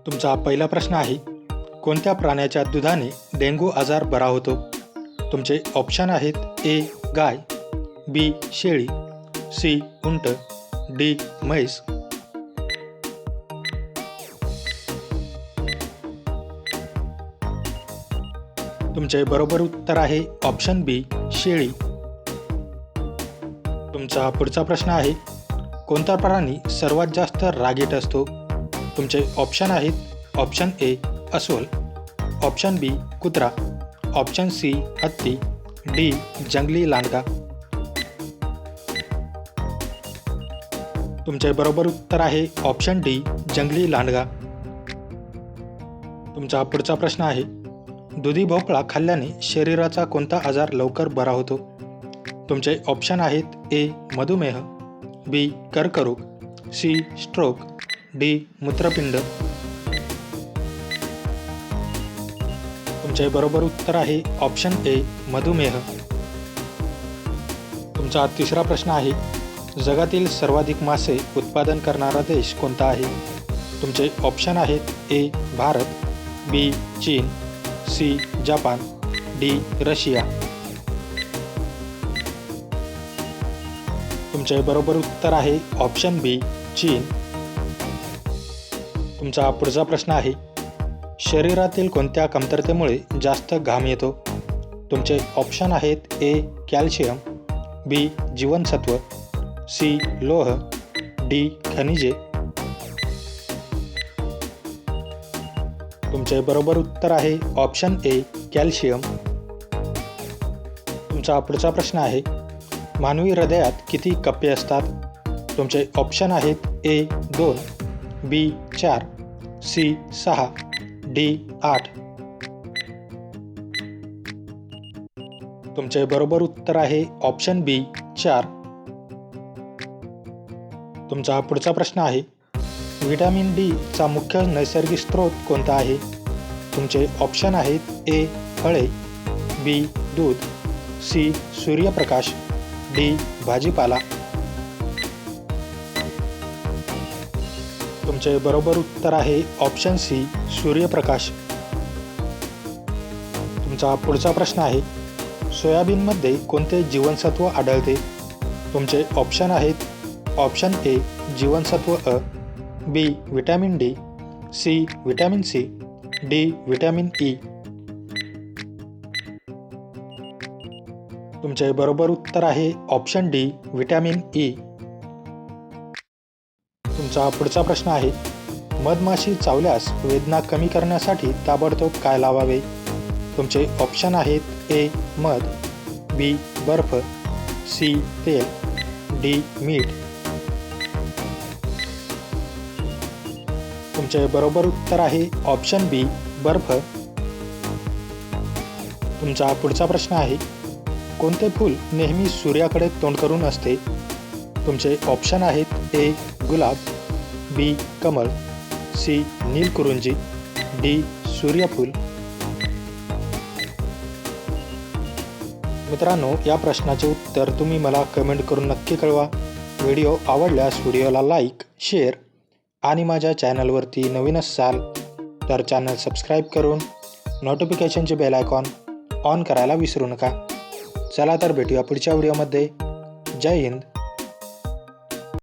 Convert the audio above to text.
तुमचा पहिला प्रश्न आहे, कोणत्या प्राण्याच्या दुधाने डेंग्यू आजार बरा होतो? तुमचे ऑप्शन आहेत ए गाय, बी शेळी, सी उंट, डी म्हैस. तुमचे बरोबर उत्तर आहे ऑप्शन बी शेळी. तुमचा पुढचा प्रश्न आहे, कोणता प्राणी सर्वात जास्त रागीट असतो? तुमचे ऑप्शन आहेत ऑप्शन ए अस्वल, ऑप्शन बी कुत्रा, ऑप्शन सी हत्ती, डी जंगली लांडगा. तुमचे बरोबर उत्तर आहे ऑप्शन डी जंगली लांडगा. तुमचा पुढचा प्रश्न आहे, दुधी भोपळा खाल्ल्याने शरीराचा कोणता आजार लवकर बरा होतो? तुमचे ऑप्शन आहेत ए मधुमेह, बी कर्करोग, सी स्ट्रोक, डी मूत्रपिंड. तुमचे बरोबर उत्तर आहे ऑप्शन ए मधुमेह. तुमचा तिसरा प्रश्न आहे, जगातील सर्वाधिक मासे उत्पादन करणारा देश कोणता आहे? तुमचे ऑप्शन आहेत ए भारत, बी चीन, सी जपान, डी रशिया. तुमचे बरोबर उत्तर आहे ऑप्शन बी चीन. तुमचा पुढचा प्रश्न आहे, शरीरातील कोणत्या कमतरतेमुळे जास्त घाम येतो? तुमचे ऑप्शन आहेत ए कॅल्शियम, बी जीवनसत्व, सी लोह, डी खनिजे. तुमचे बरोबर उत्तर आहे ऑप्शन ए कॅल्शियम. तुमचा पुढचा प्रश्न आहे, मानवी हृदयात किती कप्पे असतात? तुमचे ऑप्शन आहेत ए 2, बी 4, सी 6, डी 8. तुमचे बरोबर उत्तर आहे ऑप्शन बी 4. तुमचा पुढचा प्रश्न आहे, व्हिटॅमिन डी चा मुख्य नैसर्गिक स्रोत कोणता आहे? तुमचे ऑप्शन आहेत ए फळे, बी दूध, सी सूर्यप्रकाश, डी भाजीपाला. तुमचे बरोबर उत्तर आहे ऑप्शन सी सूर्यप्रकाश. तुमचा पुढचा प्रश्न आहे, सोयाबीनमध्ये कोणते जीवनसत्व आढळते? तुमचे ऑप्शन आहेत ऑप्शन ए जीवनसत्व अ, B vitamin D, C vitamin C, D vitamin E. तुमचे बरोबर उत्तर आहे ऑप्शन डी व्हिटॅमिन ई. तुमचा पुढचा प्रश्न आहे, मधमाशी चावल्यास वेदना कमी करण्यासाठी ताबडतोब काय लावावे? तुमचे ऑप्शन आहेत ए मध, बी बर्फ, सी तेल, डी मीठ. तुमचे बरोबर उत्तर आहे ऑप्शन बी बर्फ. तुमचा पुढचा प्रश्न आहे, कोणते फूल नेहमी सूर्याकडे तोंड करून असते? तुमचे ऑप्शन आहेत ए गुलाब, बी कमळ, सी नीलकुरुंजी, डी सूर्यफूल. मित्रांनो, या प्रश्नाचे उत्तर तुम्ही मला कमेंट करून नक्की कळवा. व्हिडिओ आवडल्यास व्हिडिओला लाईक, शेअर आणि माझ्या चॅनलवरती नवीन असाल तर चॅनल सबस्क्राईब करून नोटिफिकेशनचे बेल आयकॉन ऑन करायला विसरू नका. चला तर भेटूया पुढच्या व्हिडिओमध्ये. जय हिंद.